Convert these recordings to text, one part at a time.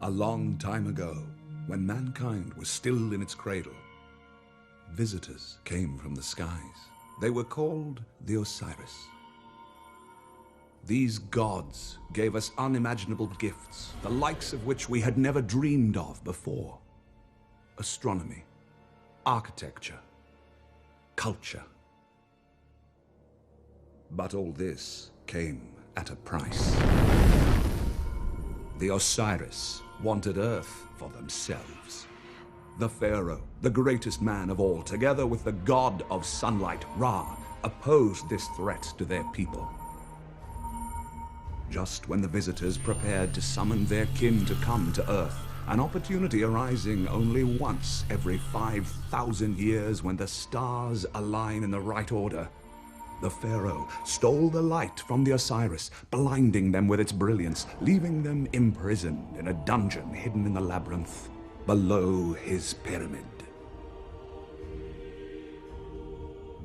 A long time ago, when mankind was still in its cradle, visitors came from the skies. They were called the Osiris. These gods gave us unimaginable gifts, the likes of which we had never dreamed of before. Astronomy, architecture, culture. But all this came at a price. The Osiris wanted Earth for themselves. The Pharaoh, the greatest man of all, together with the god of sunlight, Ra, opposed this threat to their people. Just when the visitors prepared to summon their kin to come to Earth, an opportunity arising only once every 5,000 years when the stars align in the right order, the Pharaoh stole the light from the Osiris, blinding them with its brilliance, leaving them imprisoned in a dungeon hidden in the labyrinth below his pyramid.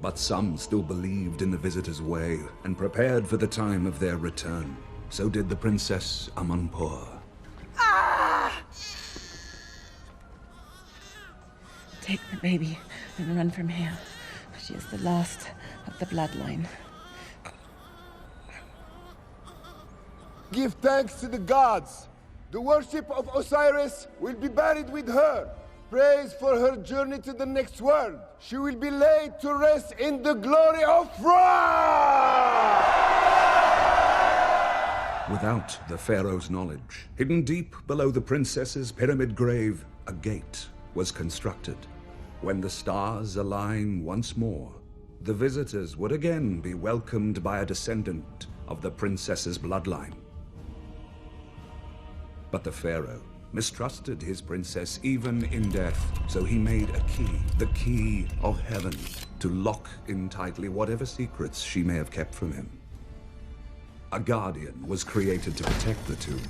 But some still believed in the visitors' way and prepared for the time of their return. So did the Princess Amanpour. Ah! Take the baby and run from here. She is the last of the bloodline. Give thanks to the gods. The worship of Osiris will be buried with her. Praise for her journey to the next world. She will be laid to rest in the glory of Ra! Without the Pharaoh's knowledge, hidden deep below the princess's pyramid grave, a gate was constructed. When the stars align once more, the visitors would again be welcomed by a descendant of the princess's bloodline. But the Pharaoh mistrusted his princess even in death, so he made a key, the key of heaven, to lock in tightly whatever secrets she may have kept from him. A guardian was created to protect the tomb.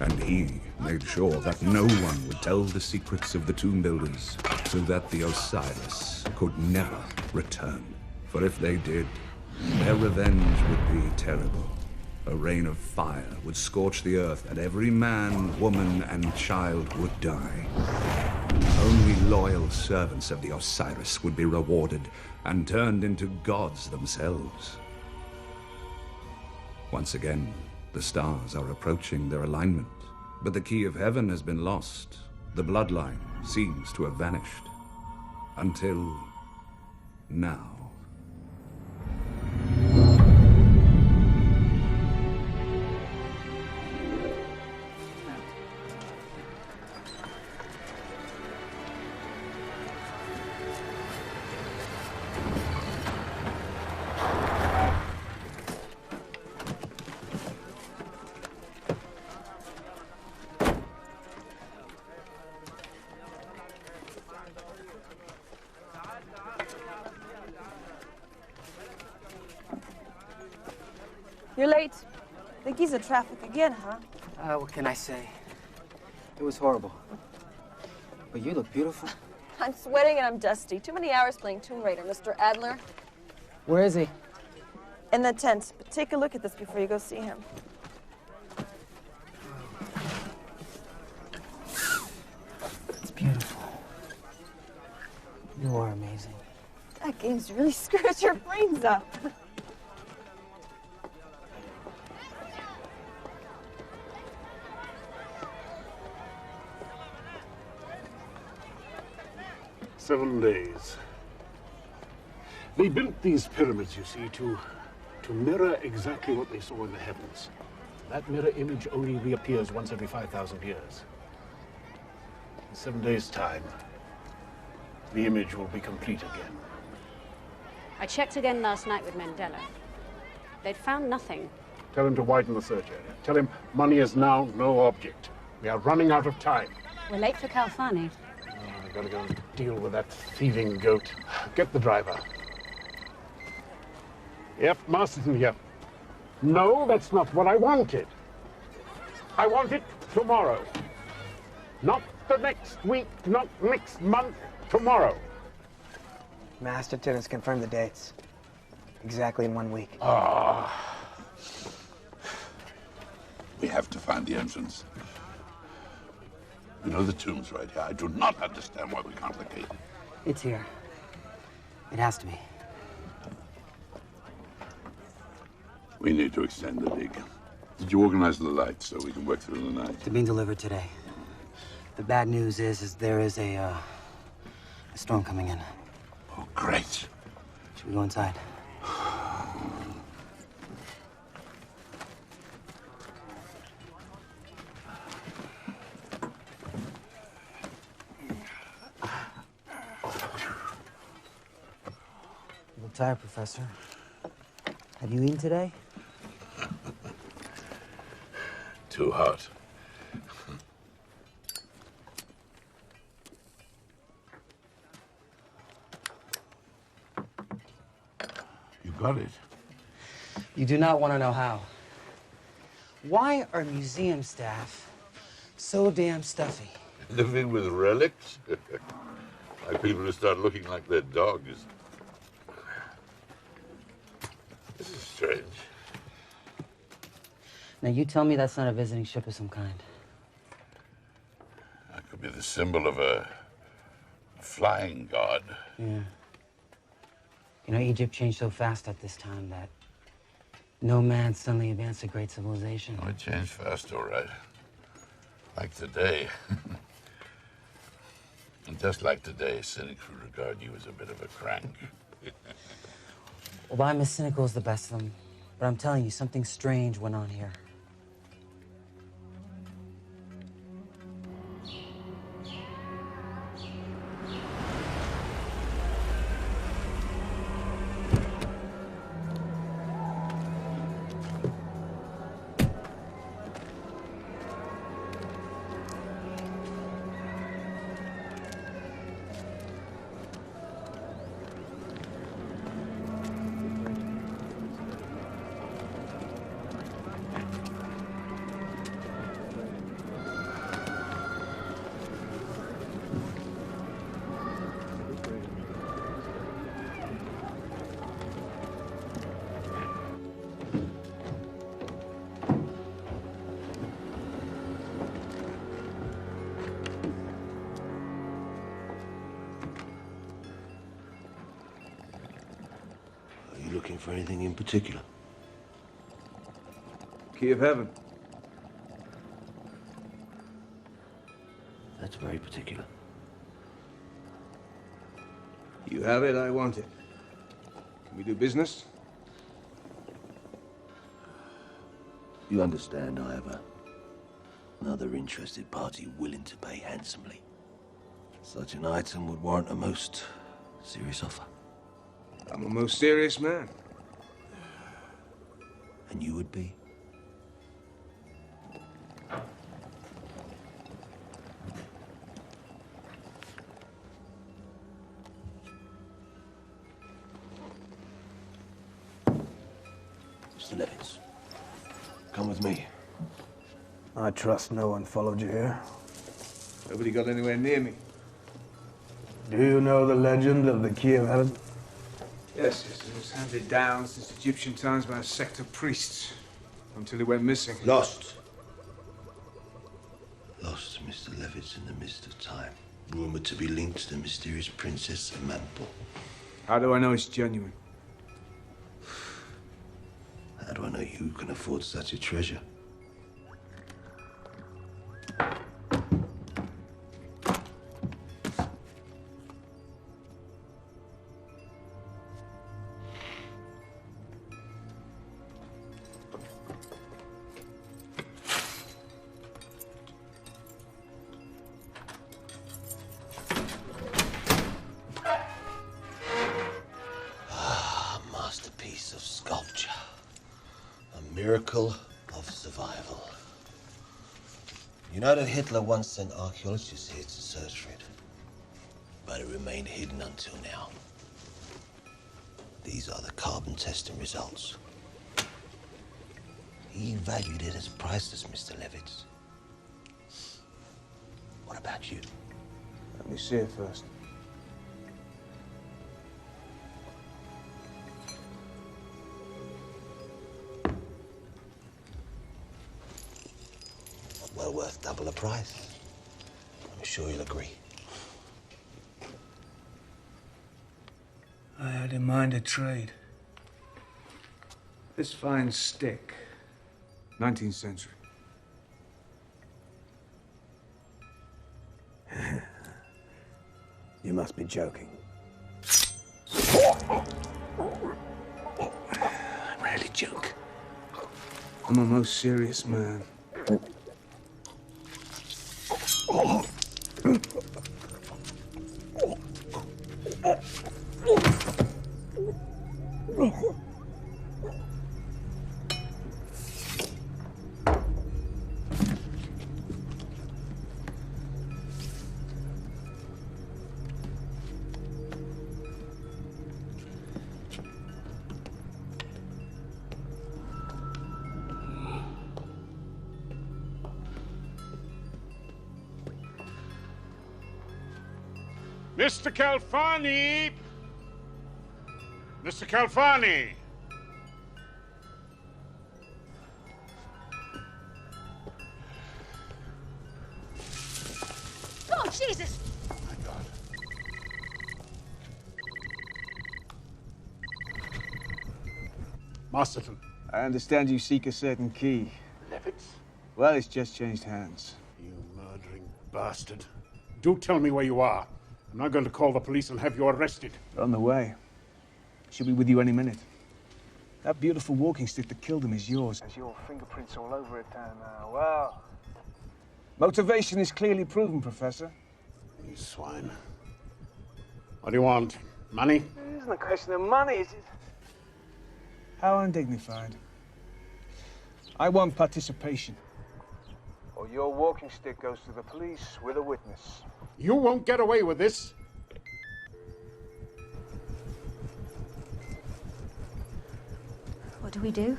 And he made sure that no one would tell the secrets of the tomb builders, so that the Osiris could never return. For if they did, their revenge would be terrible. A rain of fire would scorch the earth, and every man, woman, and child would die. Only loyal servants of the Osiris would be rewarded and turned into gods themselves. Once again, the stars are approaching their alignment, but the key of heaven has been lost. The bloodline seems to have vanished. Until now. You're late. The Giza traffic again, huh? What can I say? It was horrible. But you look beautiful. I'm sweating and I'm dusty. Too many hours playing Tomb Raider, Mr. Adler. Where is he? In the tent. But take a look at this before you go see him. It's beautiful. You are amazing. That game's really screwed your brains up. "7 days. They built these pyramids, you see, to mirror exactly what they saw in the heavens. That mirror image only reappears once every 5,000 years. In 7 days' time, the image will be complete again." I checked again last night with Mandela. They'd found nothing. Tell him to widen the search area. Tell him money is now no object. We are running out of time. We're late for Kalfani. I've got to go and deal with that thieving goat. Get the driver. Yep, Masterson here. No, that's not what I wanted. I want it tomorrow. Not the next week, not next month, tomorrow. Masterton has confirmed the dates. Exactly in 1 week. We have to find the entrance. You know the tomb's right here. I do not understand why we complicate it. It's here. It has to be. We need to extend the dig. Did you organize the lights so we can work through the night? They're being delivered today. The bad news is there is a storm coming in. Oh, great. Should we go inside? You look tired, Professor. Have you eaten today? Too hot. You got it. You do not want to know how. Why are museum staff so damn stuffy? Living with relics? Like people who start looking like their dogs. This is strange. Now, you tell me that's not a visiting ship of some kind. That could be the symbol of a flying god. Yeah. You know, Egypt changed so fast at this time that no man suddenly advanced a great civilization. Oh, it changed fast, all right. Like today. And just like today, cynics would regard you as a bit of a crank. Well, I'm as cynical as the best of them, but I'm telling you, something strange went on here. Looking for anything in particular? Key of heaven. That's very particular. You have it, I want it. Can we do business? You understand I have another interested party willing to pay handsomely. Such an item would warrant a most serious offer. I'm a most serious man. And you would be? Mr. Levitz, come with me. I trust no one followed you here. Nobody got anywhere near me. Do you know the legend of the Key of Heaven? Yes, it was handed down since Egyptian times by a sect of priests, until it went missing. Lost. Lost, Mr. Levitz, in the mist of time. Rumored to be linked to the mysterious Princess Mantle. How do I know it's genuine? How do I know you can afford such a treasure? Masterpiece of sculpture. A miracle of survival. You know that Hitler once sent archaeologists here to search for it, but it remained hidden until now. These are the carbon testing results. He valued it as priceless, Mr. Levitz. What about you? Let me see it first. well worth double the price. I'm sure you'll agree. I had in mind a trade. This fine stick, 19th century. You must be joking. I rarely joke. I'm a most serious man. Mr. Calfani! Mr. Calfani! Oh, Jesus! My God. Masterton. I understand you seek a certain key. Levitz? Well, it's just changed hands. You murdering bastard. Do tell me where you are. I'm not going to call the police and have you arrested. They're on the way. She'll be with you any minute. That beautiful walking stick that killed him is yours. There's your fingerprints all over it, and, well... Motivation is clearly proven, Professor. You swine. What do you want? Money? It isn't a question of money, is it? How undignified. I want participation. Or your walking stick goes to the police with a witness. You won't get away with this. What do we do?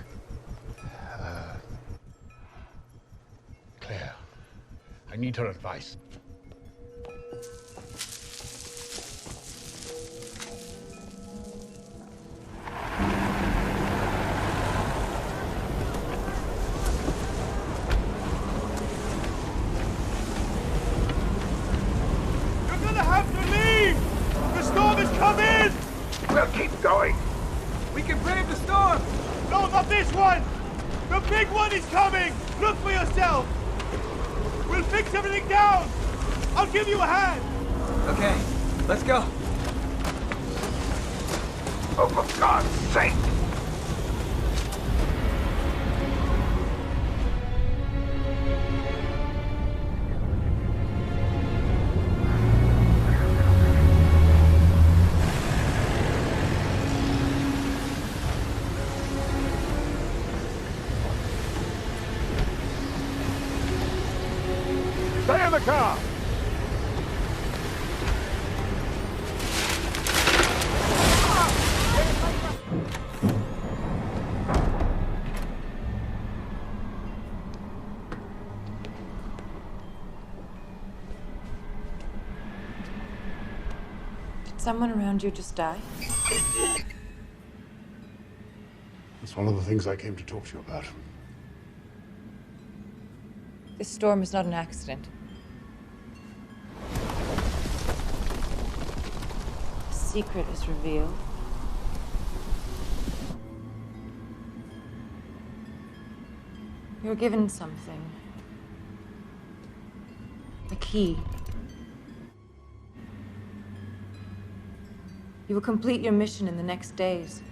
Claire, I need her advice. We'll keep going. We can brave the storm! No, not this one! The big one is coming! Look for yourself! We'll fix everything down! I'll give you a hand! Okay, let's go. Oh, for God's sake! Stay in the car! Did someone around you just die? That's one of the things I came to talk to you about. This storm is not an accident. A secret is revealed. You were given something. A key. You will complete your mission in the next days.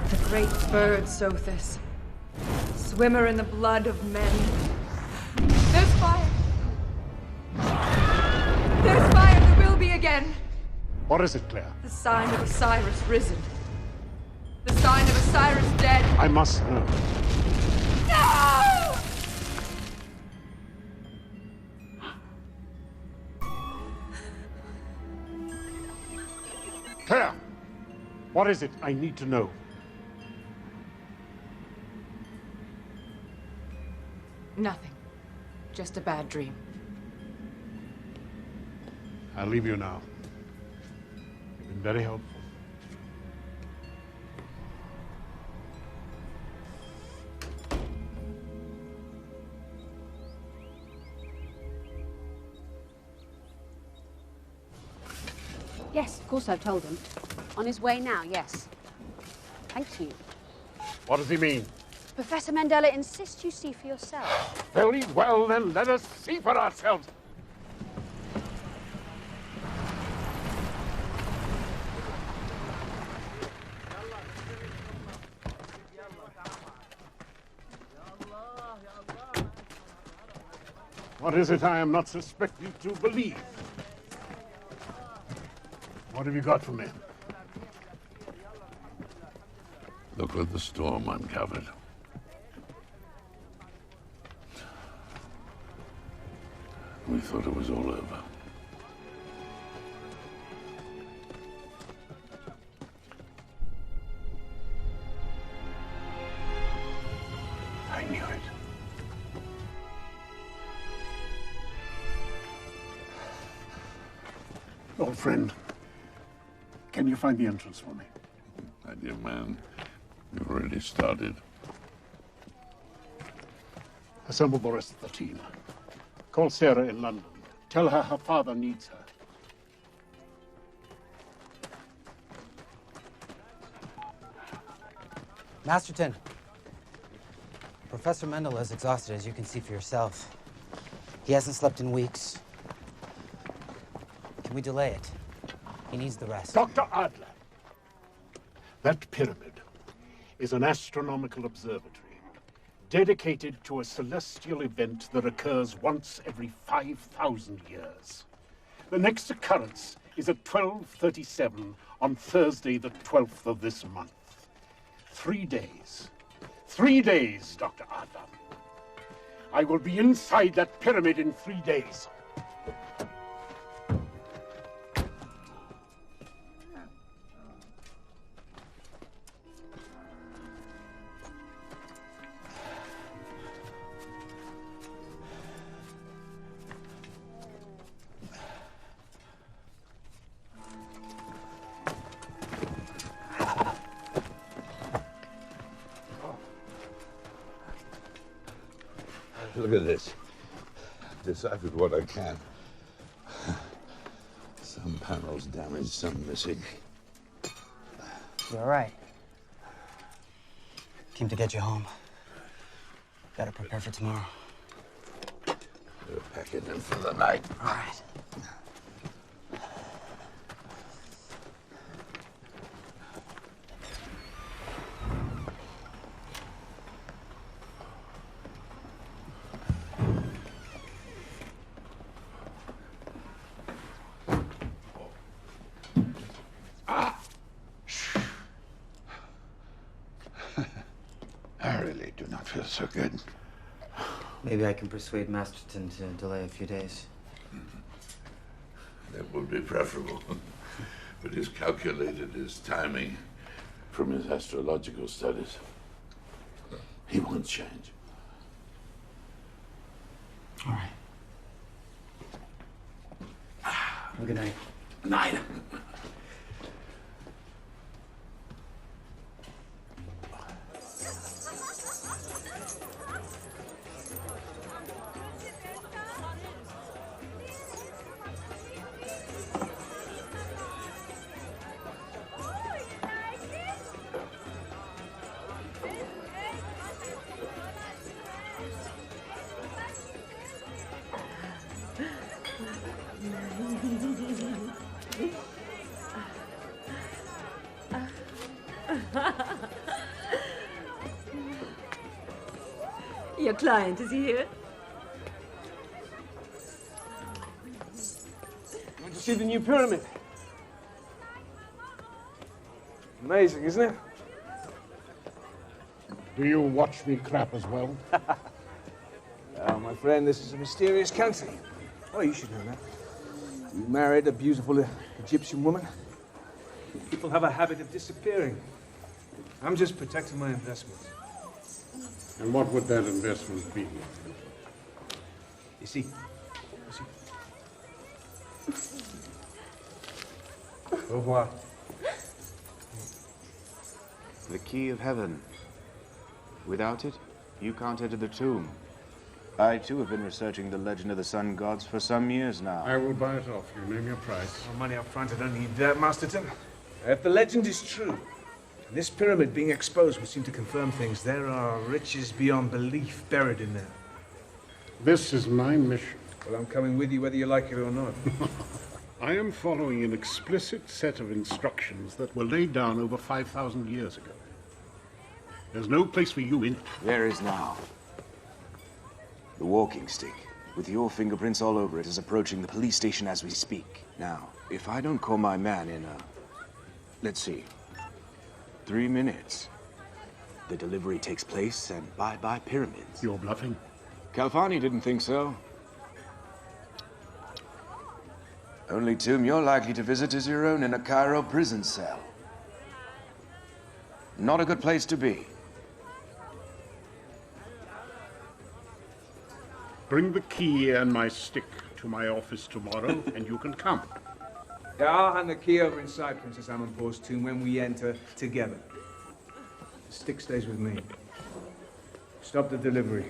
The great bird, Sothis. Swimmer in the blood of men. There's fire! There's fire! There will be again! What is it, Claire? The sign of Osiris risen. The sign of Osiris dead. I must know. No! Claire! What is it? I need to know. Nothing. Just a bad dream. I'll leave you now. You've been very helpful. Yes, of course I've told him. On his way now, yes. Thank you. What does he mean? Professor Mandela insists you see for yourself. Very well, then let us see for ourselves. What is it I am not suspected to believe? What have you got for me? Look what the storm uncovered. We thought it was all over. I knew it. Old friend, can you find the entrance for me? My dear man, you've already started. Assemble the rest of the team. Call Sarah in London. Tell her her father needs her. Masterton, Professor Mendel is exhausted, as you can see for yourself. He hasn't slept in weeks. Can we delay it? He needs the rest. Dr. Adler, that pyramid is an astronomical observatory dedicated to a celestial event that occurs once every 5,000 years. The next occurrence is at 12:37 on Thursday, the 12th of this month. 3 days. 3 days, Dr. Adler. I will be inside that pyramid in 3 days. Look at this. Deciphered what I can. Some panels damaged, some missing. You're all right. Came to get you home. Gotta prepare for tomorrow. We'll pack it in for the night. All right. I really do not feel so good. Maybe I can persuade Masterton to delay a few days. That would be preferable. But he's calculated his timing from his astrological studies. He won't change. All right. Good night. Night. Your client is here. Want to see the new pyramid? Amazing, isn't it? Do you watch me crap as well? Oh, my friend, this is a mysterious country. Oh, you should know that. You married a beautiful Egyptian woman. People have a habit of disappearing. I'm just protecting my investment. And what would that investment be? You see? Au revoir. The key of heaven. Without it, you can't enter the tomb. I, too, have been researching the legend of the sun gods for some years now. I will buy it off you. Name your price. Well, money up front, I don't need that, Masterton. If the legend is true, and this pyramid being exposed would seem to confirm things, there are riches beyond belief buried in there. This is my mission. Well, I'm coming with you whether you like it or not. I am following an explicit set of instructions that were laid down over 5,000 years ago. There's no place for you in it. There is now. The walking stick, with your fingerprints all over it, is approaching the police station as we speak. Now, if I don't call my man in let's see, 3 minutes, the delivery takes place and bye-bye pyramids. You're bluffing? Kalfani didn't think so. Only tomb you're likely to visit is your own in a Cairo prison cell. Not a good place to be. Bring the key and my stick to my office tomorrow, and you can come. Yeah, I'll hand the key over inside Princess Amanpour's tomb when we enter together. The stick stays with me. Stop the delivery.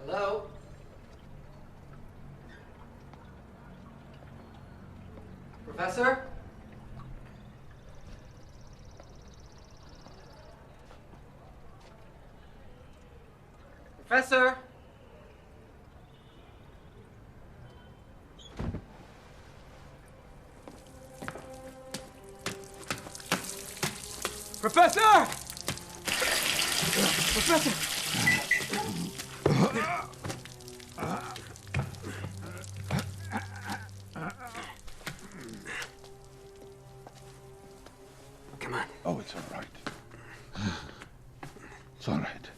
Hello? Professor? Professor? Professor! Professor! Come on. Oh, it's all right. It's all right.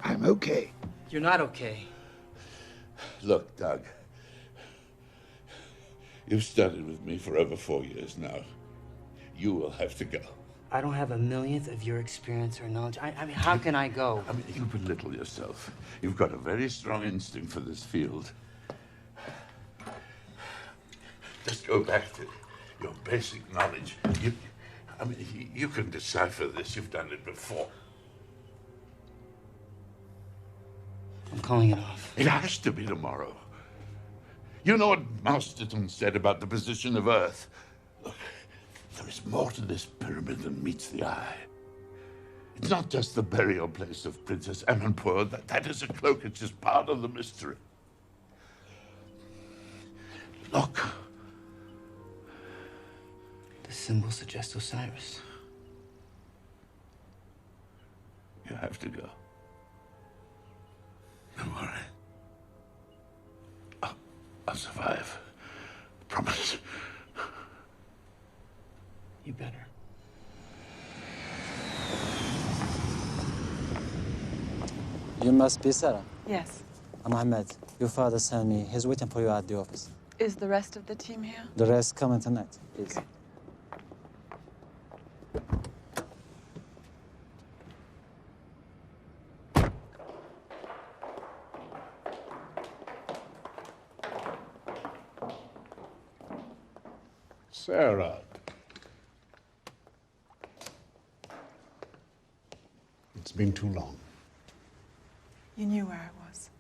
I'm okay. You're not okay. Look, Doug. You've studied with me for over 4 years now. You will have to go. I don't have a millionth of your experience or knowledge. I mean, how can I go? I mean, you belittle yourself. You've got a very strong instinct for this field. Just go back to your basic knowledge. You can decipher this. You've done it before. I'm calling it off. It has to be tomorrow. You know what Masterton said about the position of Earth? Look, there is more to this pyramid than meets the eye. It's not just the burial place of Princess Amanpour. That is a cloak. It's just part of the mystery. Look. The symbol suggests Osiris. You have to go. Don't worry. I'll survive. Promise. You better. You must be Sarah. Yes. I'm Ahmed. Your father sent me. He's waiting for you at the office. Is the rest of the team here? The rest coming tonight, please. Okay. Sarah. It's been too long. You knew where I was.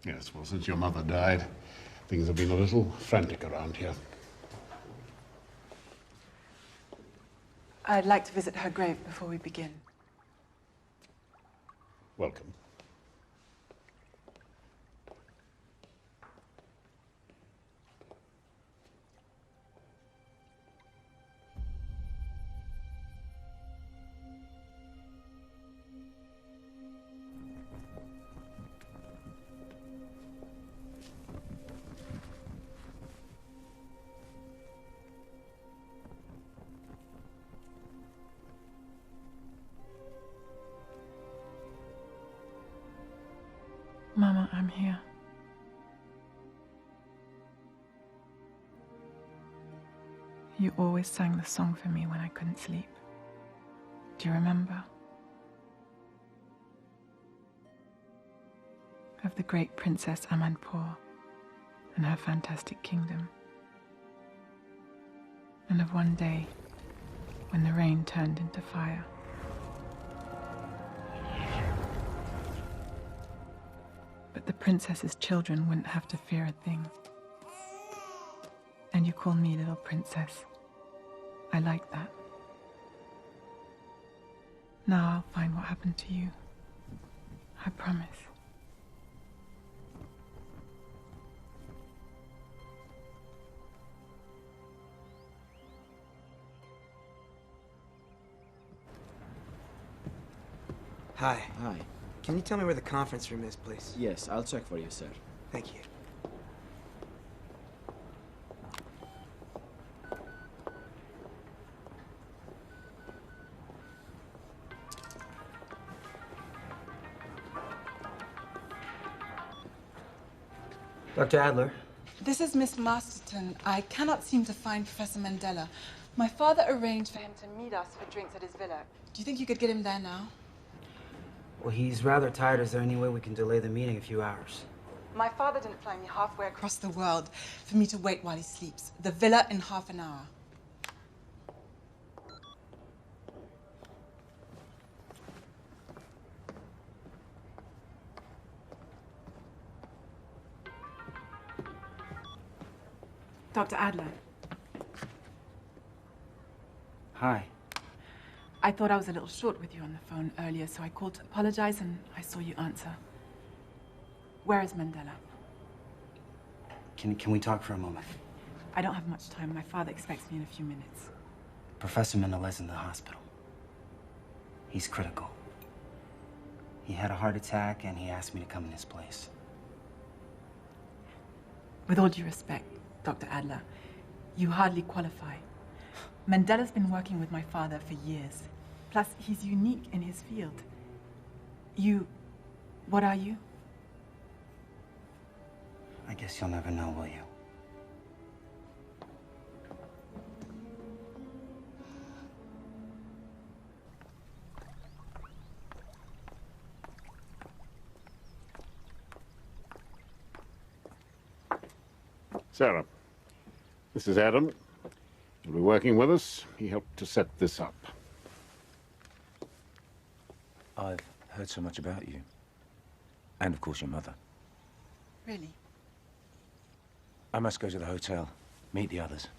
Yes, well, since your mother died, things have been a little frantic around here. I'd like to visit her grave before we begin. Welcome. Mama, I'm here. You always sang the song for me when I couldn't sleep. Do you remember? of the great Princess Amanpour and her fantastic kingdom, and of one day when the rain turned into fire. But the princess's children wouldn't have to fear a thing. And you call me little princess. I like that. Now I'll find what happened to you. I promise. Hi. Hi. Can you tell me where the conference room is, please? Yes, I'll check for you, sir. Thank you. Dr. Adler. This is Miss Masterton. I cannot seem to find Professor Mandela. My father arranged for him to meet us for drinks at his villa. Do you think you could get him there now? Well, he's rather tired. Is there any way we can delay the meeting a few hours? My father didn't fly me halfway across the world for me to wait while he sleeps. The villa in half an hour. Dr. Adler. Hi. I thought I was a little short with you on the phone earlier, so I called to apologize, and I saw you answer. Where is Mandela? Can we talk for a moment? I don't have much time. My father expects me in a few minutes. Professor Mandela's in the hospital. He's critical. He had a heart attack, and he asked me to come in his place. With all due respect, Dr. Adler, you hardly qualify. Mandela's been working with my father for years. Plus, he's unique in his field. What are you? I guess you'll never know, will you? Sarah, this is Adam. He'll be working with us. He helped to set this up. I've heard so much about you. And, of course, your mother. Really? I must go to the hotel, meet the others.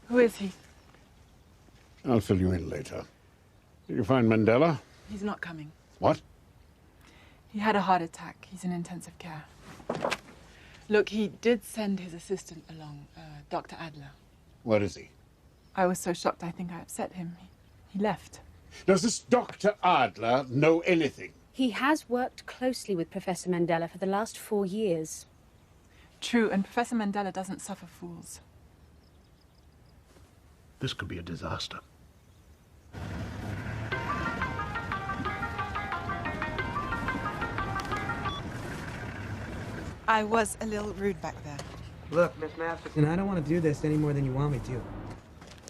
Who is he? I'll fill you in later. Did you find Mandela? He's not coming. What? He had a heart attack. He's in intensive care. Look, he did send his assistant along, Dr. Adler. Where is he? I was so shocked I think I upset him. He left. Does this Dr. Adler know anything? He has worked closely with Professor Mandela for the last 4 years. True, and Professor Mandela doesn't suffer fools. This could be a disaster. I was a little rude back there. Look, Miss Masterton, I don't want to do this any more than you want me to.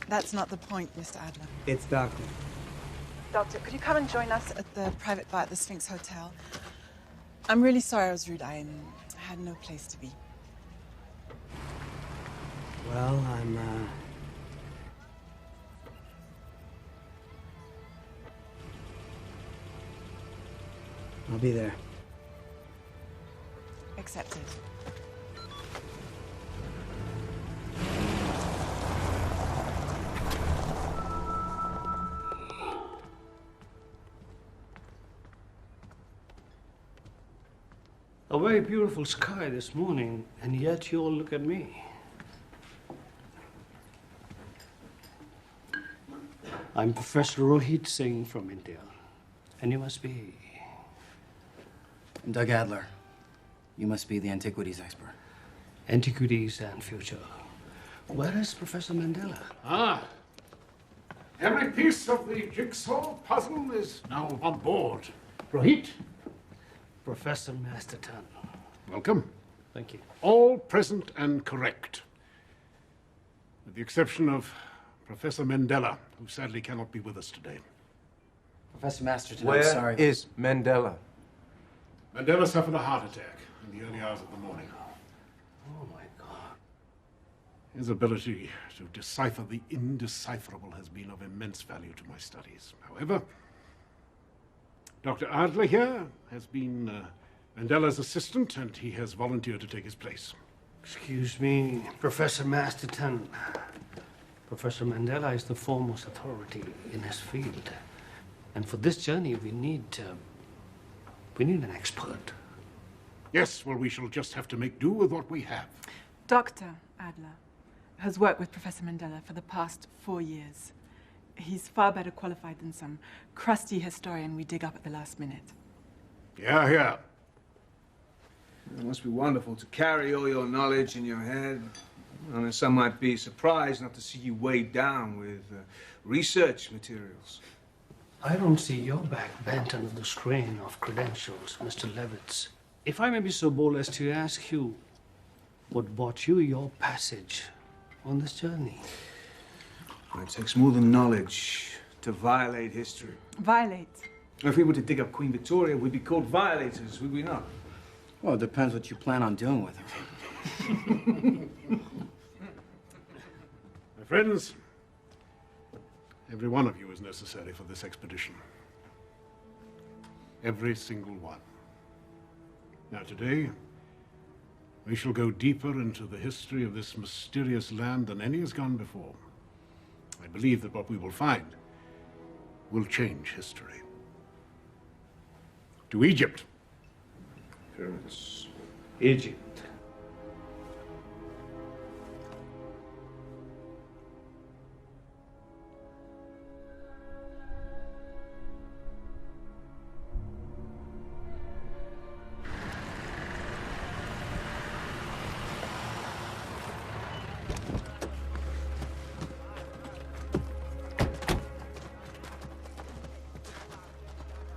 That's not the point, Mr. Adler. It's Doctor. Doctor, could you come and join us at the private bar at the Sphinx Hotel? I'm really sorry I was rude. I had no place to be. Well, I'll be there. Accepted. A very beautiful sky this morning, and yet you all look at me. I'm Professor Rohit Singh from India, and you must be... I'm Doug Adler. You must be the antiquities expert. Antiquities and future. Where is Professor Mandela? Ah. Every piece of the jigsaw puzzle is now on board. Rohit. Professor Masterton. Welcome. Thank you. All present and correct. With the exception of Professor Mandela, who sadly cannot be with us today. Professor Masterton, Where I'm sorry. is Mandela? Mandela suffered a heart attack in the early hours of the morning. Oh my God. His ability to decipher the indecipherable has been of immense value to my studies. However, Dr. Adler here has been Mandela's assistant, and he has volunteered to take his place. Excuse me, Professor Masterton. Professor Mandela is the foremost authority in his field. And for this journey, we need an expert. Yes, well, we shall just have to make do with what we have. Dr. Adler has worked with Professor Mandela for the past 4 years. He's far better qualified than some crusty historian we dig up at the last minute. Yeah. It must be wonderful to carry all your knowledge in your head. I mean, some might be surprised not to see you weighed down with research materials. I don't see your back bent under the strain of credentials, Mr. Levitz. If I may be so bold as to ask you, what bought you your passage on this journey? It takes more than knowledge to violate history. Violate? If we were to dig up Queen Victoria, we'd be called violators, would we not? Well, it depends what you plan on doing with her. My friends, every one of you is necessary for this expedition. Every single one. Now today, we shall go deeper into the history of this mysterious land than any has gone before. I believe that what we will find will change history. To Egypt. Pyramids. Egypt.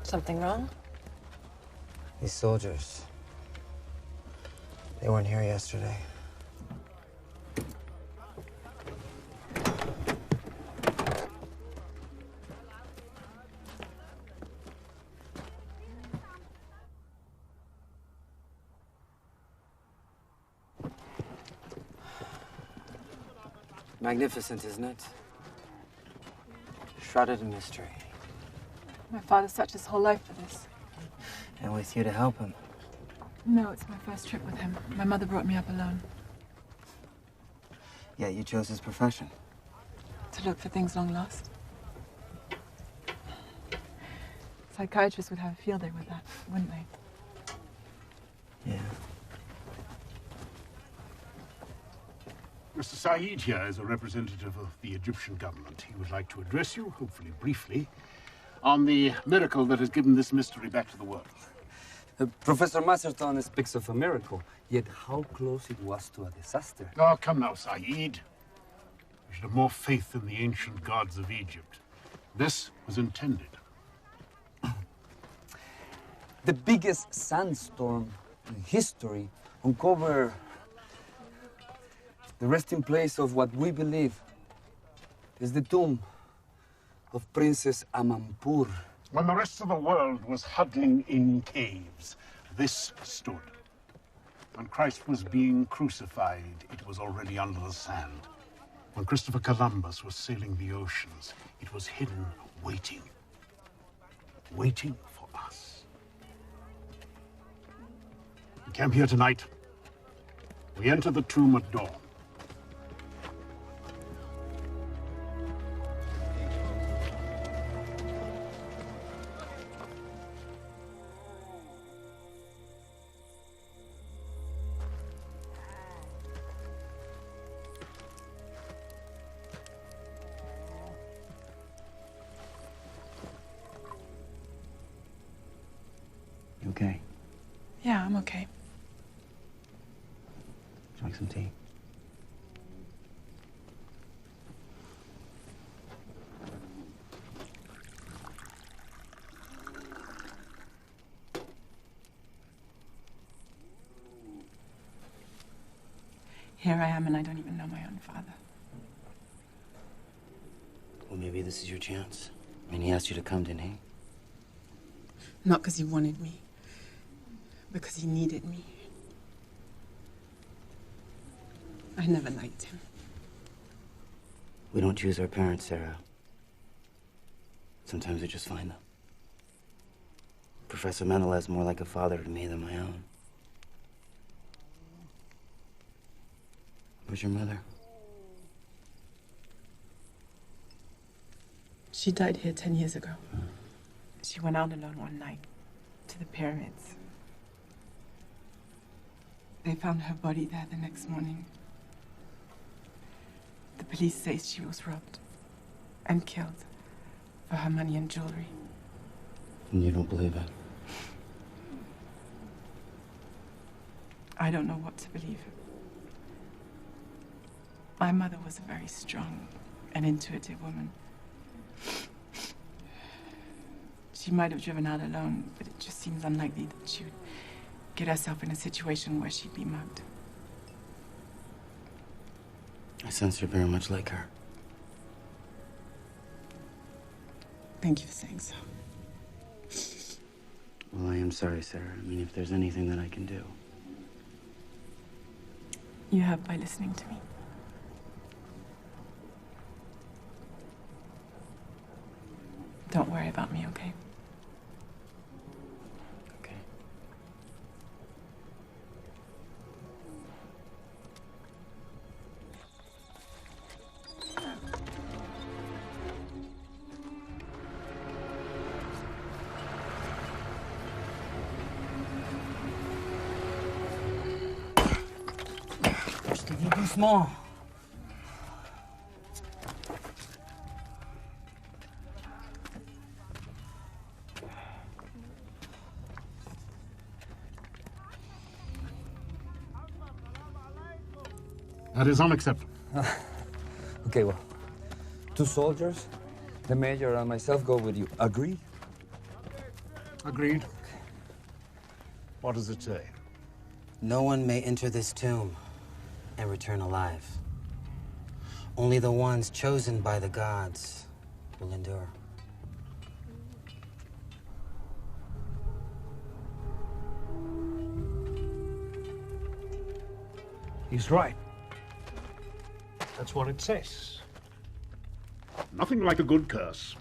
Something wrong? These soldiers, they weren't here yesterday. Magnificent, isn't it? Shrouded in mystery. My father searched his whole life for this. And with you to help him. No, it's my first trip with him. My mother brought me up alone. Yeah, you chose his profession. To look for things long lost. Psychiatrists would have a field day with that, wouldn't they? Yeah. Mr. Saeed here is a representative of the Egyptian government. He would like to address you, hopefully briefly, on the miracle that has given this mystery back to the world. Professor Masterton speaks of a miracle, yet how close it was to a disaster. Oh, come now, Saeed. You should have more faith in the ancient gods of Egypt. This was intended. The biggest sandstorm in history uncovered the resting place of what we believe is the tomb of Princess Amampur. When the rest of the world was huddling in caves, this stood. When Christ was being crucified, it was already under the sand. When Christopher Columbus was sailing the oceans, it was hidden, waiting for us. We camp here tonight. We enter the tomb at dawn. You okay? Yeah, I'm okay. Would you like some tea? Here I am, and I don't even know my own father. Well, maybe this is your chance. I mean, he asked you to come, didn't he? Not because he wanted me, because he needed me. I never liked him. We don't choose our parents, Sarah. Sometimes we just find them. Professor Mendel is more like a father to me than my own. Where's your mother? She died here 10 years ago. She went out alone one night to the pyramids. They found her body there the next morning. The police say she was robbed and killed for her money and jewelry. And you don't believe it? I don't know what to believe. My mother was a very strong and intuitive woman. She might have driven out alone, but it just seems unlikely that she would get herself in a situation where she'd be mugged. I sense you're very much like her. Thank you for saying so. Well, I am sorry, Sarah. I mean, if there's anything that I can do. You have by listening to me. Don't worry about me, okay? Okay. Sticky too small. That is unacceptable. Okay, well, 2 soldiers, the major and myself go with you. Agreed? Agreed. What does it say? No one may enter this tomb and return alive. Only the ones chosen by the gods will endure. He's right. That's what it says. Nothing like a good curse.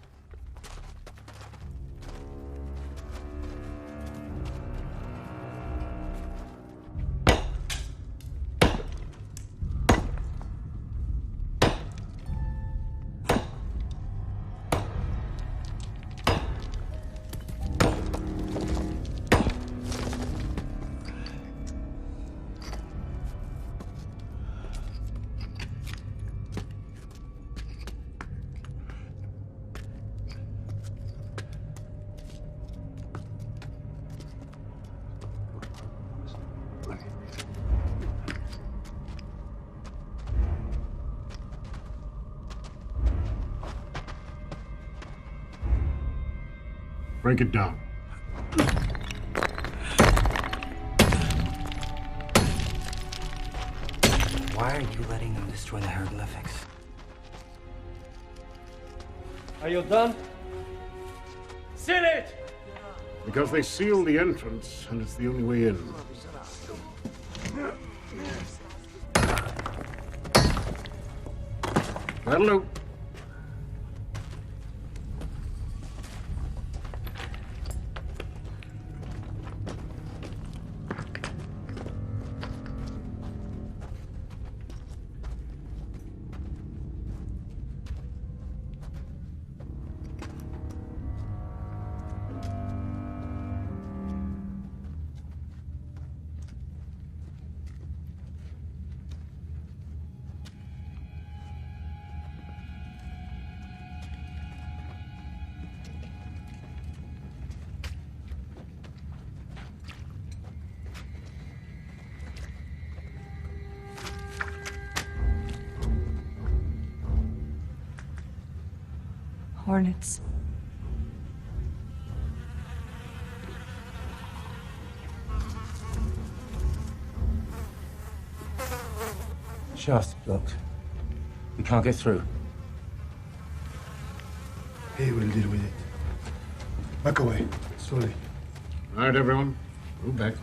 Break it down. Why are you letting them destroy the hieroglyphics? Are you done? Seal it! Because they sealed the entrance, and it's the only way in. That'll do. Hornets. Shaft blocked. We can't get through. He will deal with it. Back away, slowly. All right, everyone. Move back.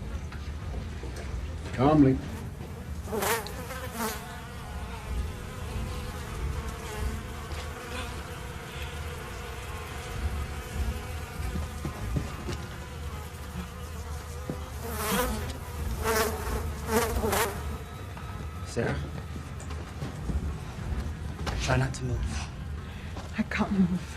Calmly. Sarah? Try not to move. I can't move.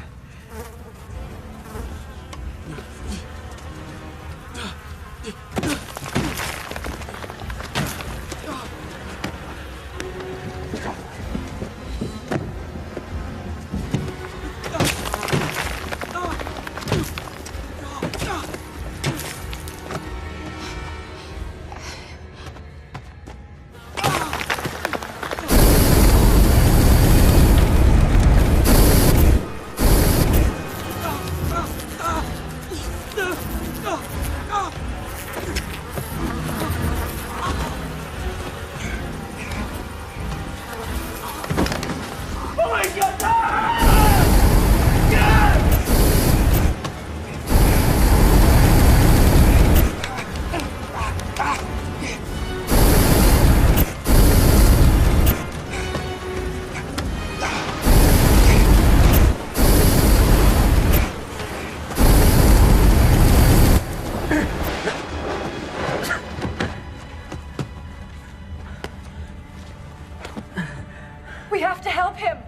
We have to help him!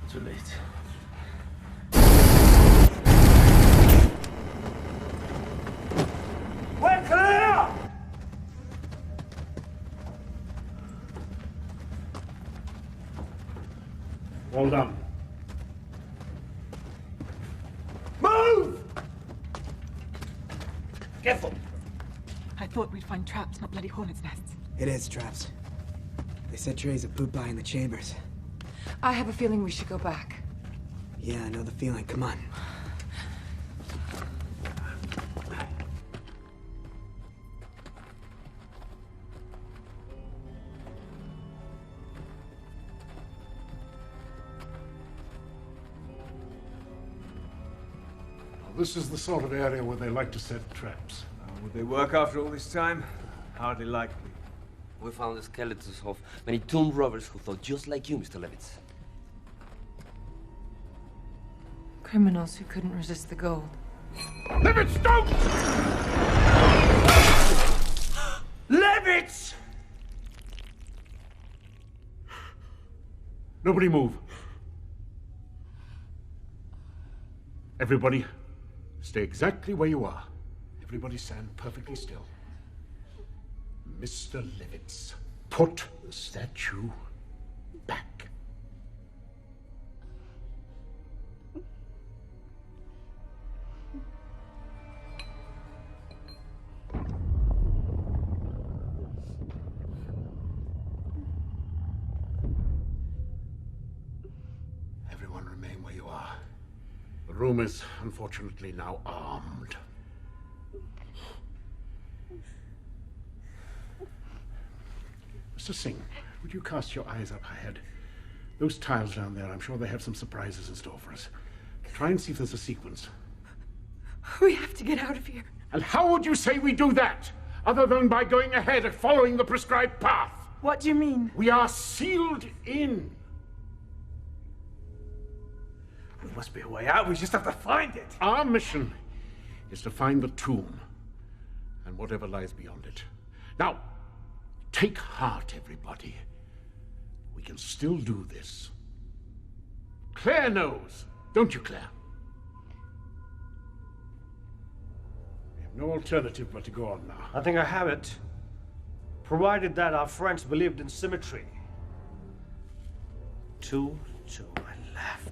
Too late. We're clear! Well done. Move! Careful. I thought we'd find traps, not bloody hornets' nests. It is traps. They set trays of poop by in the chambers. I have a feeling we should go back. Yeah, I know the feeling. Come on. This is the sort of area where they like to set traps. Would they work after all this time? Hardly likely. We found the skeletons of many tomb robbers who thought just like you, Mr. Levitz. Criminals who couldn't resist the gold. Levitz, don't! Levitz! Nobody move. Everybody, stay exactly where you are. Everybody stand perfectly still. Mr. Levitz, put the statue back. Everyone remain where you are. The room is, unfortunately, now armed. Mr. Singh, would you cast your eyes up ahead? Those tiles down there, I'm sure they have some surprises in store for us. Try and see if there's a sequence. We have to get out of here. And how would you say we do that, other than by going ahead and following the prescribed path? What do you mean? We are sealed in. There must be a way out. We just have to find it. Our mission is to find the tomb and whatever lies beyond it. Now, take heart, everybody. We can still do this. Claire knows, don't you, Claire? We have no alternative but to go on now. I think I have it. Provided that our friends believed in symmetry. 2 to my left.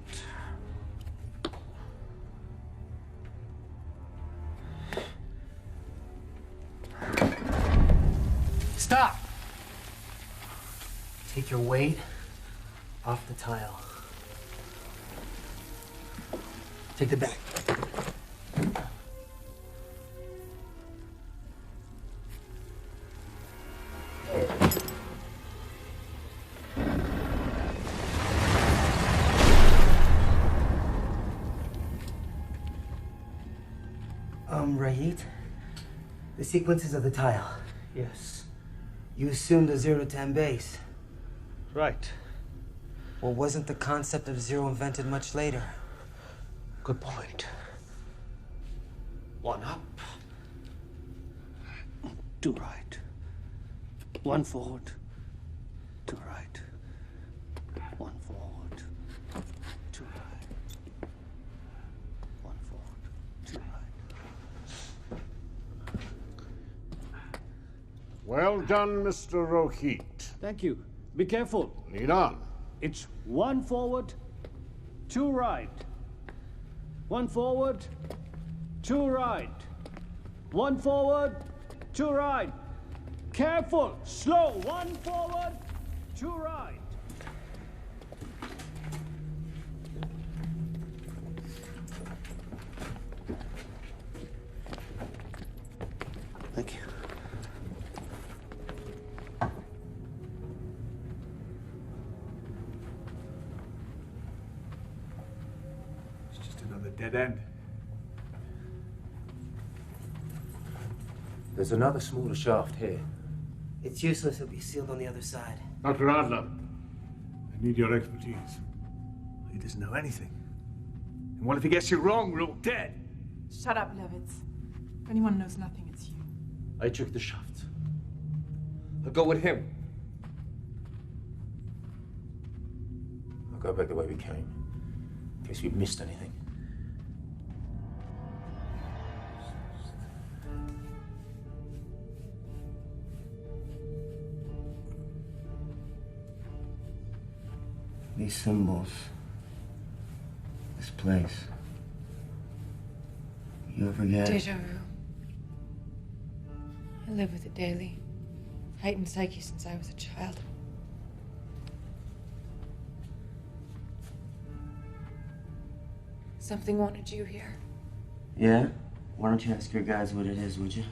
Stop! Take your weight off the tile. Take the back. Rahit, the sequences of the tile. Yes. You assumed a 0 to 10 base. Right. Well, wasn't the concept of zero invented much later? Good point. 1 up. 2 right. 1 forward. 2 right. 1 forward. 2 right. 1 forward. 2 right. Well done, Mr. Rohit. Thank you. Be careful. Lead on. It's 1 forward, 2 right. 1 forward, 2 right. 1 forward, 2 right. Careful, slow. 1 forward, 2 right. Thank you. It's just another dead end. There's another smaller shaft here. It's useless. It'll be sealed on the other side. Dr. Adler, I need your expertise. He doesn't know anything. And what if he gets it wrong? We're all dead. Shut up, Levitz. If anyone knows nothing, it's you. I check the shaft. I'll go with him. I'll go back the way we came, in case we missed anything. These symbols. This place. You ever get... Deja vu. I live with it daily. Heightened psyche since I was a child. Something wanted you here. Yeah? Why don't you ask your guys what it is, would you?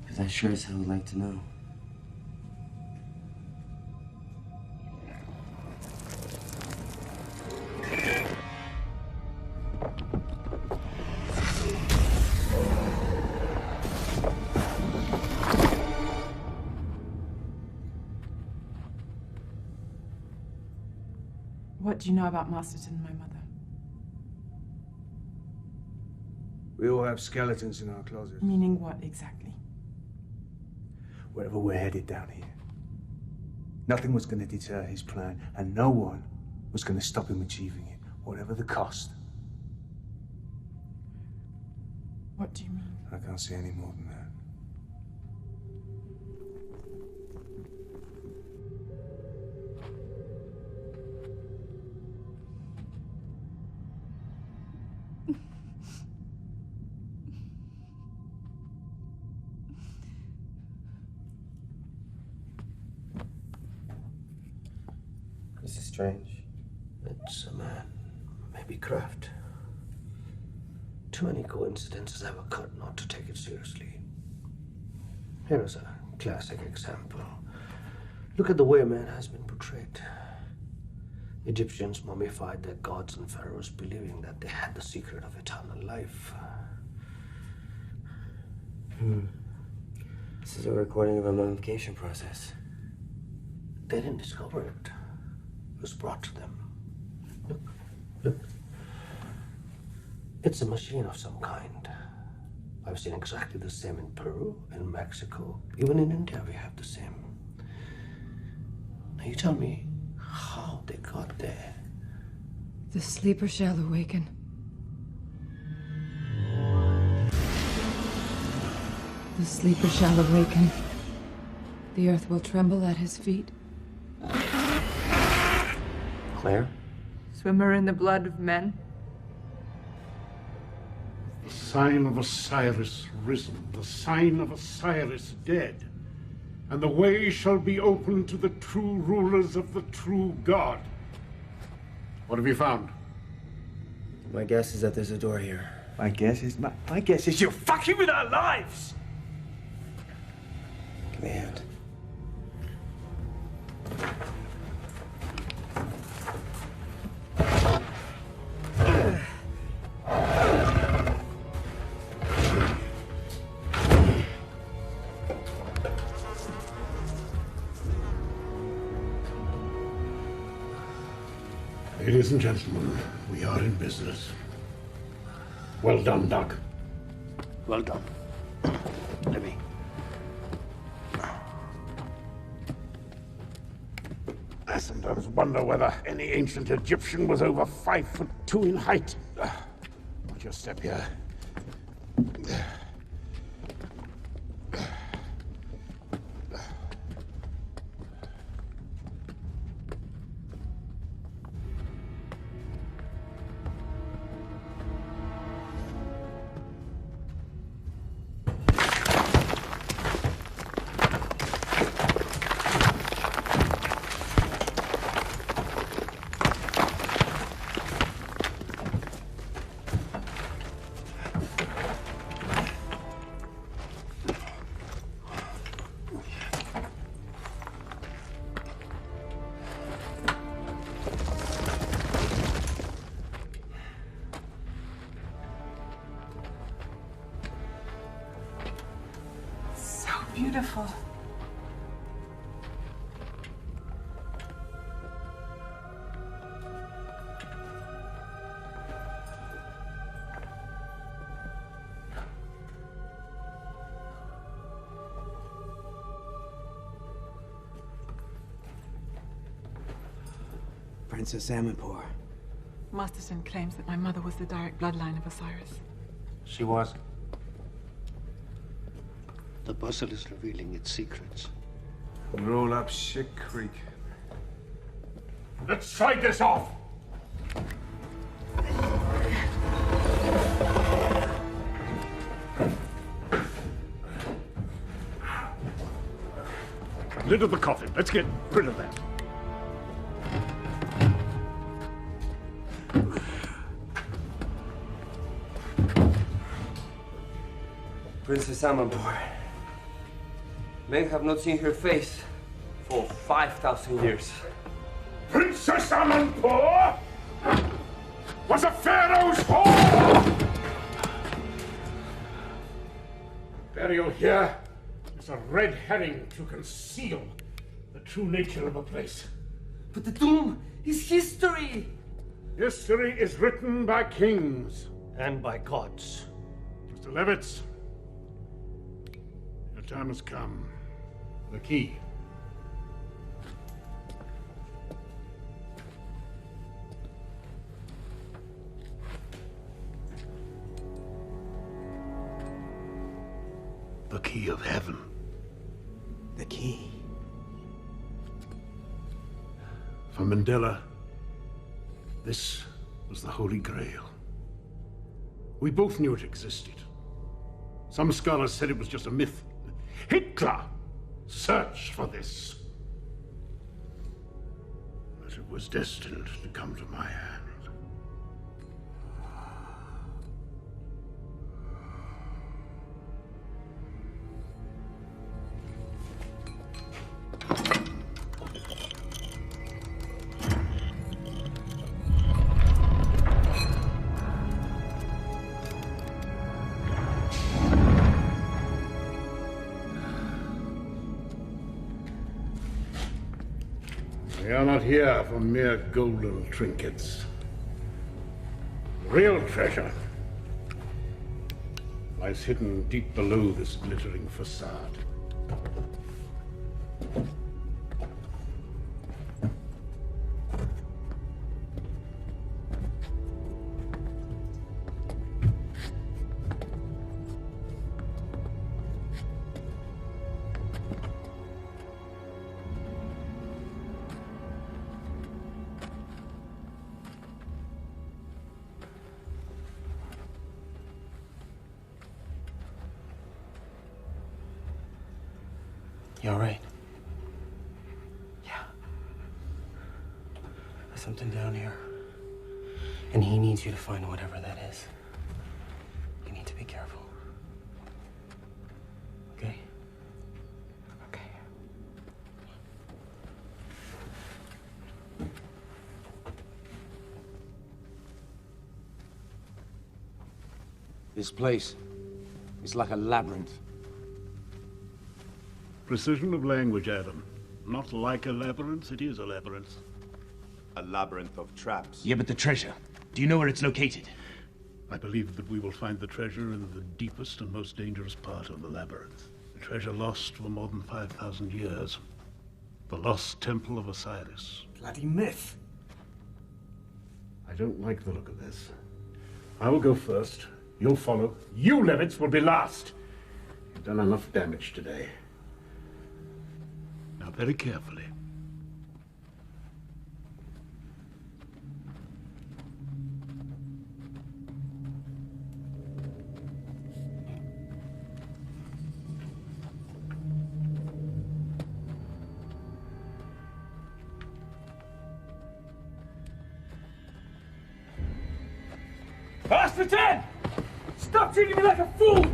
Because I sure as hell would like to know. What do you know about Masterton and my mother? We all have skeletons in our closets. Meaning what exactly? Wherever we're headed down here. Nothing was going to deter his plan, and no one was going to stop him achieving it, whatever the cost. What do you mean? I can't say any more than that. This is strange. It's a man, maybe Kraft. Too many coincidences have occurred not to take it seriously. Here is a classic example. Look at the way man has been portrayed. Egyptians mummified their gods and pharaohs believing that they had the secret of eternal life. This is a recording of a mummification process. They didn't discover it. It was brought to them. Look. It's a machine of some kind. I've seen exactly the same in Peru, in Mexico, even in India we have the same. Now you tell me how they got there. The sleeper shall awaken. The sleeper shall awaken. The earth will tremble at his feet. Claire? Swimmer in the blood of men. The sign of Osiris risen, the sign of Osiris dead, and the way shall be open to the true rulers of the true God. What have you found? My guess is that there's a door here. My guess is you're fucking with our lives! Give me a hand. Ladies and gentlemen, we are in business. Well done, Doug. Well done. Libby. I sometimes wonder whether any ancient Egyptian was over 5'2" in height. Watch your step here. Beautiful. Princess Amanpour. Masterson claims that my mother was the direct bloodline of Osiris. She was. The puzzle is revealing its secrets. Roll up shit creek. Let's try this off! Lid of the coffin. Let's get rid of that. Princess Amanpour. Men have not seen her face for 5,000 years. Princess Amanpour was a pharaoh's whore! Burial here is a red herring to conceal the true nature of a place. But the tomb is history! History is written by kings. And by gods. Mr. Levitz, your time has come. The key. The key of heaven. The key. For Mandela, this was the Holy Grail. We both knew it existed. Some scholars said it was just a myth. Hitler searched for this. But it was destined to come to my hand. We are not here for mere golden trinkets. Real treasure lies hidden deep below this glittering facade. You all right? Yeah. There's something down here. And he needs you to find whatever that is. You need to be careful. Okay? Okay. This place is like a labyrinth. Precision of language, Adam. Not like a labyrinth, it is a labyrinth. A labyrinth of traps. Yeah, but the treasure. Do you know where it's located? I believe that we will find the treasure in the deepest and most dangerous part of the labyrinth. The treasure lost for more than 5,000 years. The lost temple of Osiris. Bloody myth. I don't like the look of this. I will go first. You'll follow. You, Levitz, will be last. You've done enough damage today. Now, very carefully. Pass for 10! Stop treating me like a fool!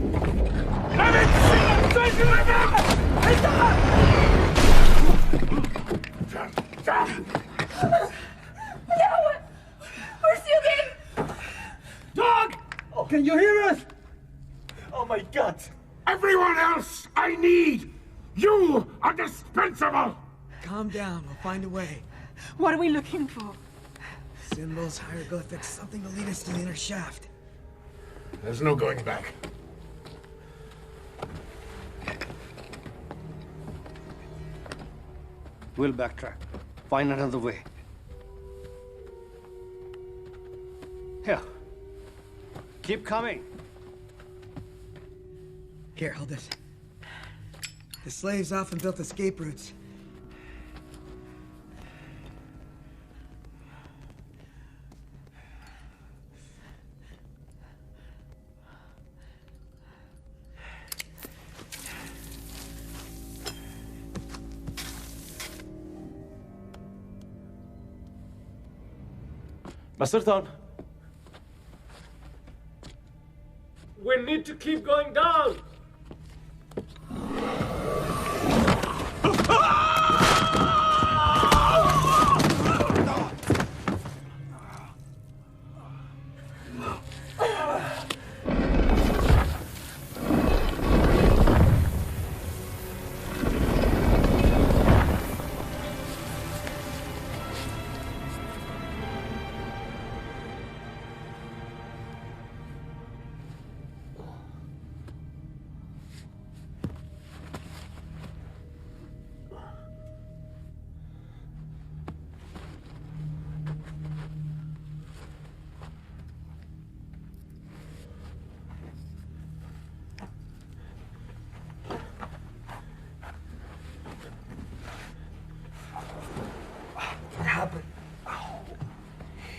Levitz! No! We're still getting... Dog! Oh, can you hear us? Oh my God! Everyone else I need! You are dispensable! Calm down. We'll find a way. What are we looking for? Symbols, hieroglyphics, something to lead us to the inner shaft. There's no going back. We'll backtrack. Find another way. Here. Keep coming. Here, hold this. The slaves often built escape routes. Master Tonton. We need to keep going down.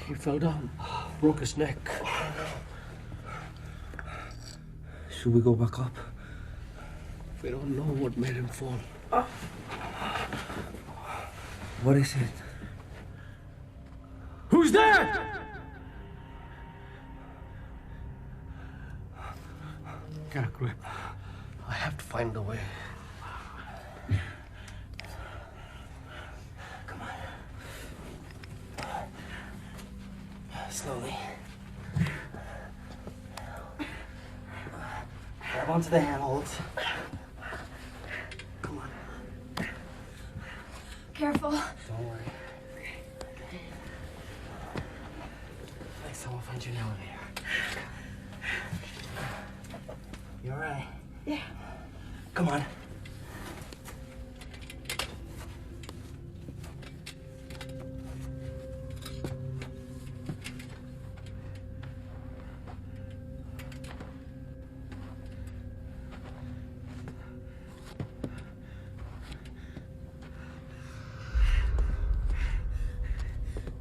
He fell down, broke his neck. Should we go back up? We don't know what made him fall. What is it? Who's there? Get a grip. I have to find a way. Slowly. Grab onto the handholds. Come on. Careful. Don't worry. Next time we'll find you an elevator. You alright? Yeah. Come on.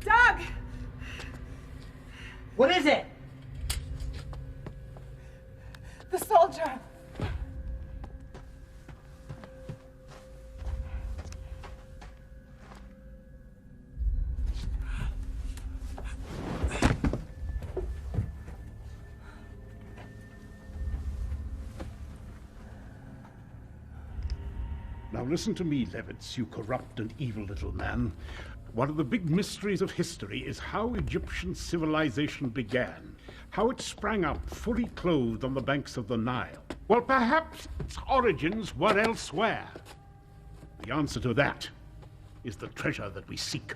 Doug! What is it? The soldier! Now listen to me, Levitz, you corrupt and evil little man. One of the big mysteries of history is how Egyptian civilization began, how it sprang up fully clothed on the banks of the Nile. Well, perhaps its origins were elsewhere. The answer to that is the treasure that we seek.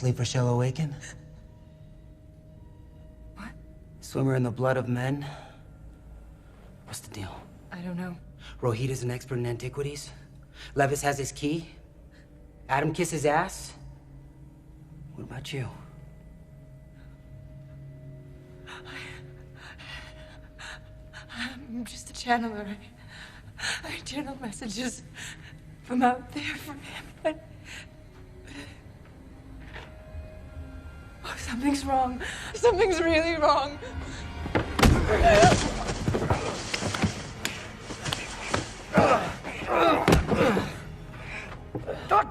sleeper shall awaken? What? Swimmer in the blood of men? What's the deal? I don't know. Rohit is an expert in antiquities. Levis has his key. Adam kisses ass. What about you? I'm just a channeler. I channel messages from out there for him, but... Oh, something's wrong. Something's really wrong. Dot!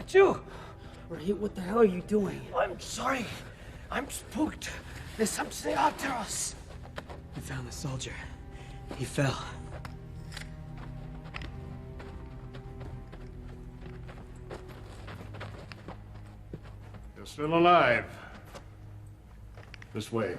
It's you! Rohit, what the hell are you doing? I'm sorry. I'm spooked. There's something after us. We found the soldier. He fell. You're still alive. This way.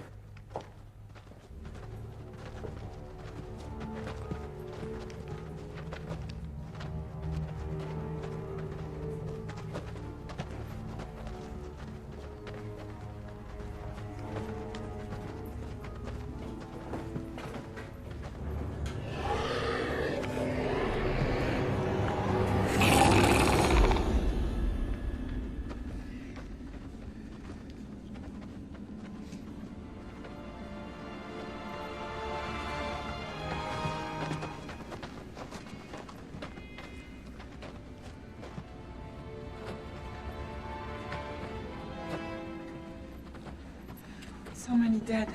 So many dead.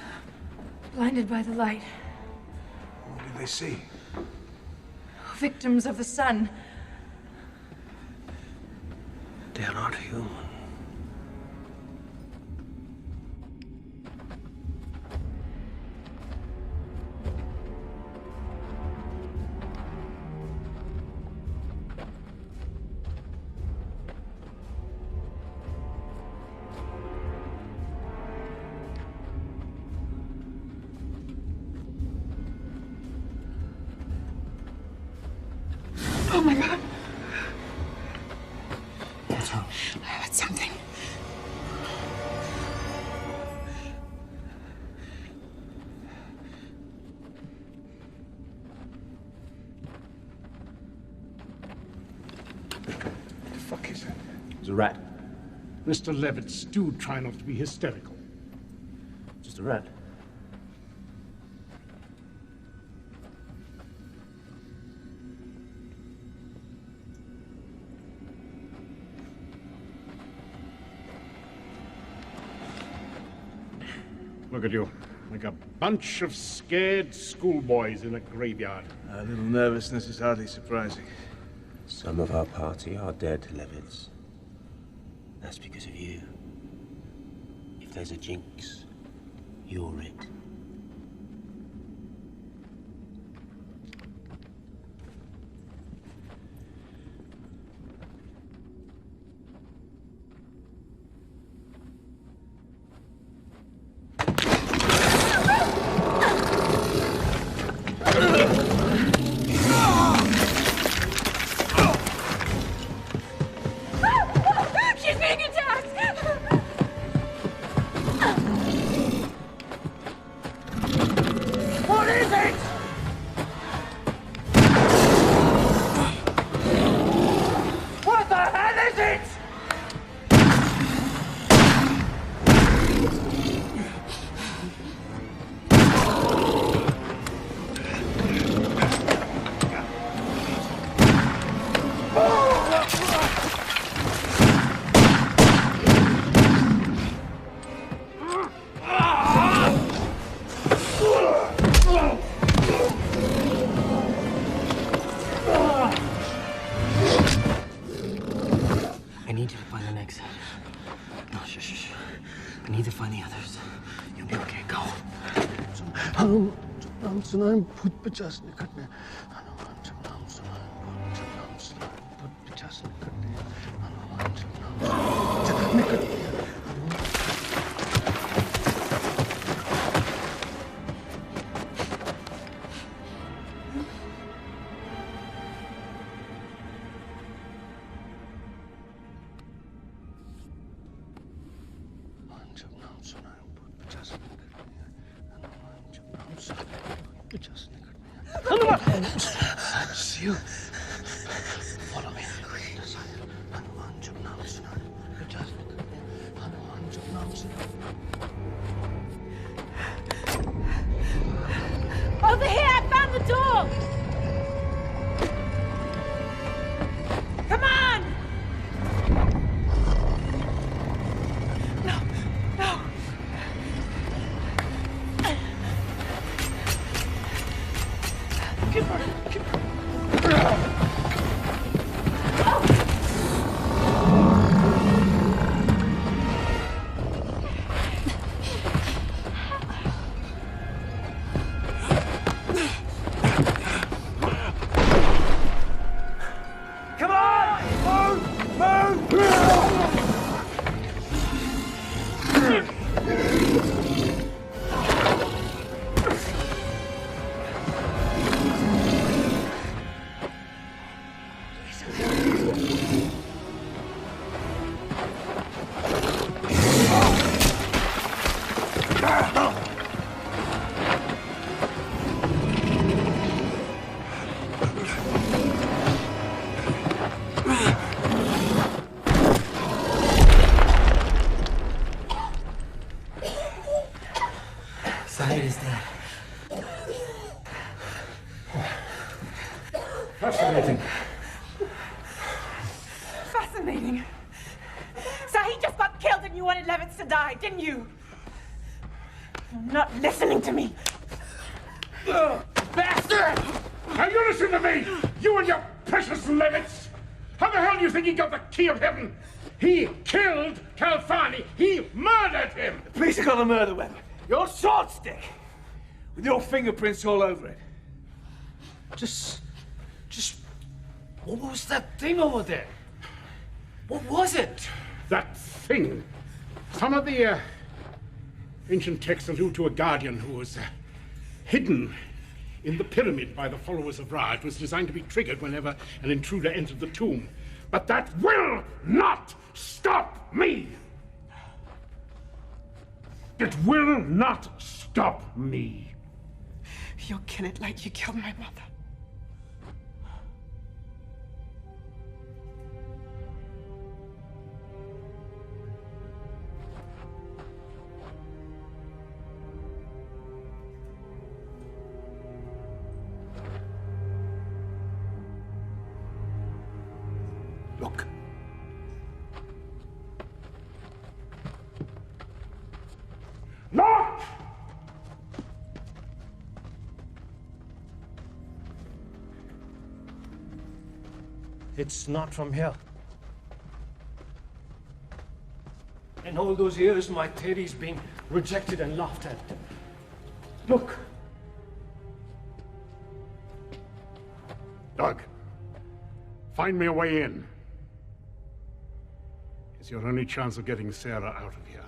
Blinded by the light. What did they see? Victims of the sun. They're not human. Oh my God. What's wrong? I heard something. What the fuck is it? It's a rat. Mr. Levitz, do try not to be hysterical. Just a rat. Look at you, like a bunch of scared schoolboys in a graveyard. A little nervousness is hardly surprising. Some of our party are dead, Levitz. That's because of you. If there's a jinx, you're it. She's being attacked! What is it? What the hell is it? I need you to find the next. No, shh. I need to find the others. You'll be okay. Go. Come on! That's you. Follow me. Over here! I found the door! Come on! No! No! Keep running! Keep Come on! Move! Move! Saeed is dead. Fascinating. Fascinating. Saeed just got killed and you wanted Levitz to die, didn't you? You're not listening to me. Bastard! Now you listen to me! You and your precious Levitz! How the hell do you think he got the key of heaven? He killed Calfani! He murdered him! The police have got a murder weapon. Your sword stick! With your fingerprints all over it. Just... What was that thing over there? What was it? That thing. Some of the ancient texts allude to a guardian who was hidden in the pyramid by the followers of Ra. It was designed to be triggered whenever an intruder entered the tomb. But that will not stop me! It will not stop me. You'll kill it like you killed my mother. Look. Look! It's not from here. In all those years, my theory's been rejected and laughed at. Look. Doug, find me a way in. It's your only chance of getting Sarah out of here.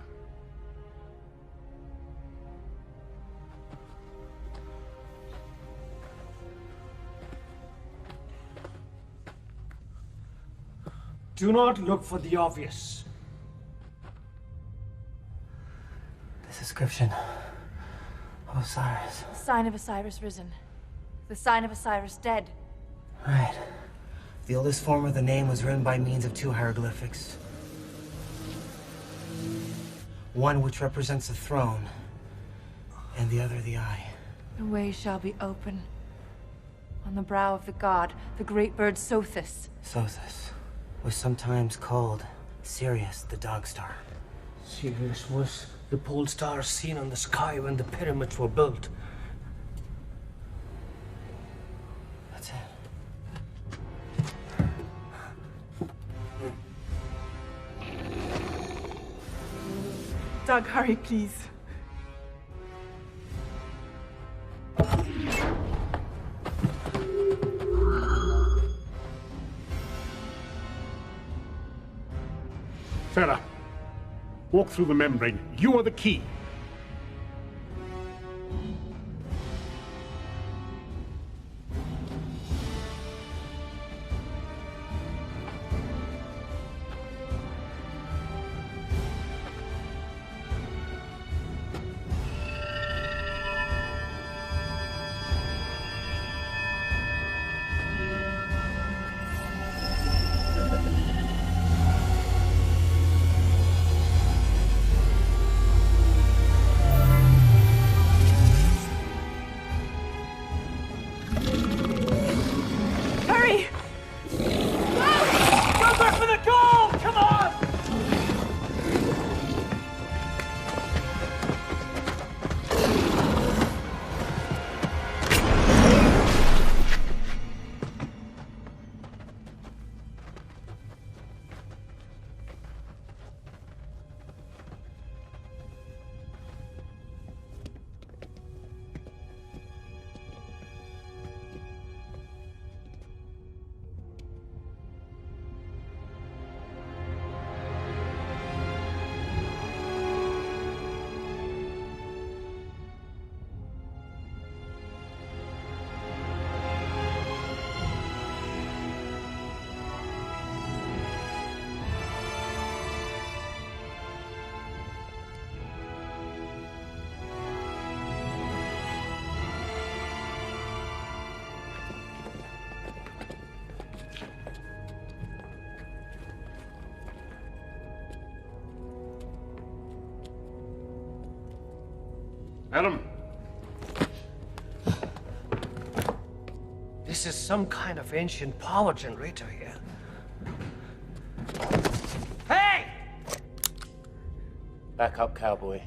Do not look for the obvious. This inscription of Osiris. The sign of Osiris risen. The sign of Osiris dead. Right. The oldest form of the name was written by means of two hieroglyphics. One which represents a throne, and the other the eye. The way shall be open. On the brow of the god, the great bird Sothis. Sothis was sometimes called Sirius, the dog star. Sirius was the pole star seen on the sky when the pyramids were built. That's it. Doug, hurry, please. Sarah, walk through the membrane. You are the key. Adam. This is some kind of ancient power generator here. Hey! Back up, cowboy.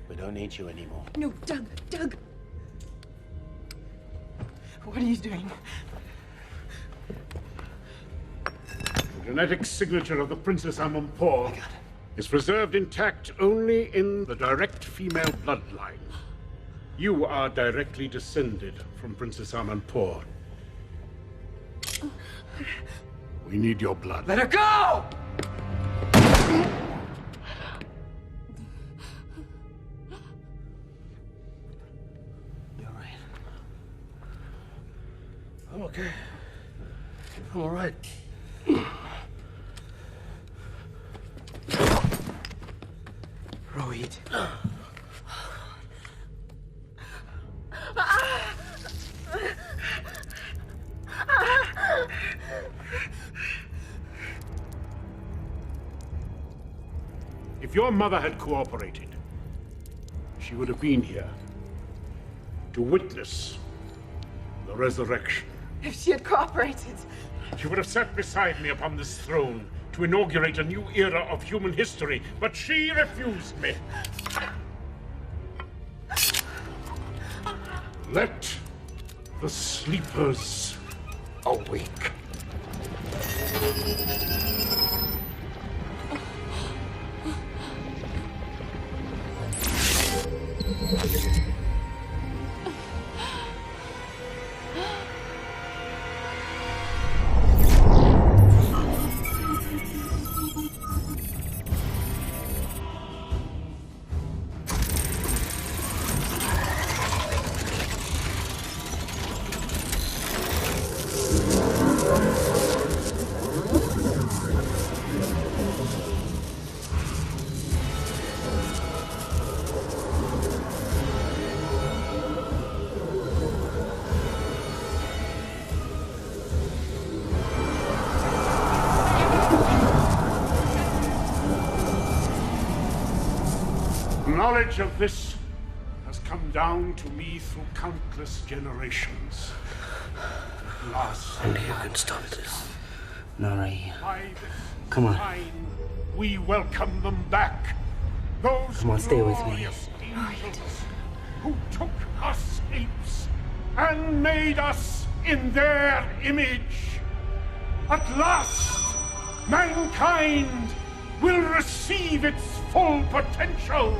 We don't need you anymore. No, Doug. What are you doing? The genetic signature of the Princess Amanpour is preserved intact only in the direct female bloodline. You are directly descended from Princess Amanpour. We need your blood. Let her go! You're right. I'm okay. I'm all right. Rohit. If your mother had cooperated, she would have been here to witness the resurrection. If she had cooperated. She would have sat beside me upon this throne to inaugurate a new era of human history, but she refused me. Let the sleepers awake. Knowledge of this has come down to me through countless generations. At last, Only you can stop this. Not right here. by this Come on. time, we welcome them back. Those Come on, stay with me. glorious angels who took us apes and made us in their image. At last, mankind will receive its full potential.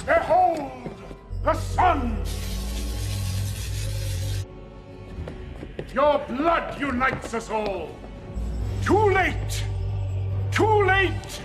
Behold the sun! Your blood unites us all. Too late! Too late!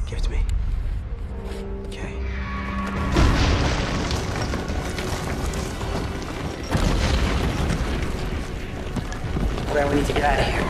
Give it to me. Okay. Well, we need to get out of here.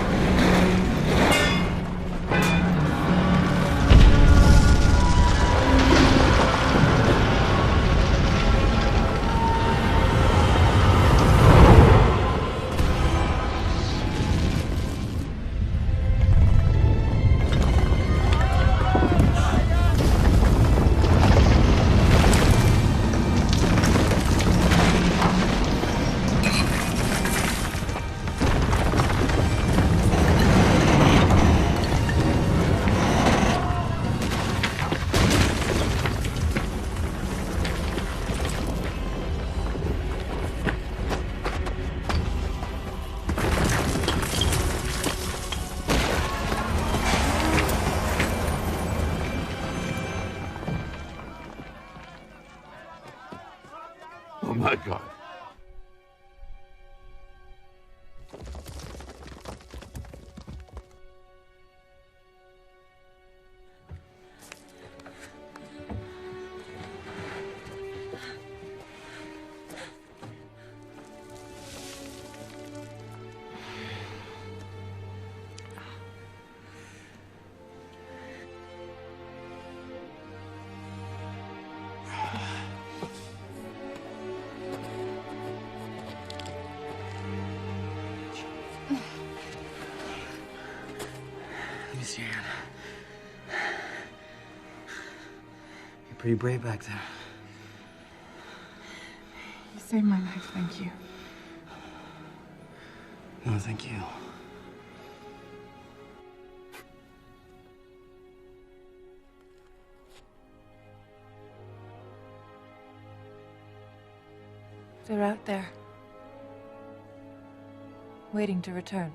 Oh my God. Let me see your hand. You're pretty brave back there. You saved my life, thank you. No, thank you. They're out there, waiting to return.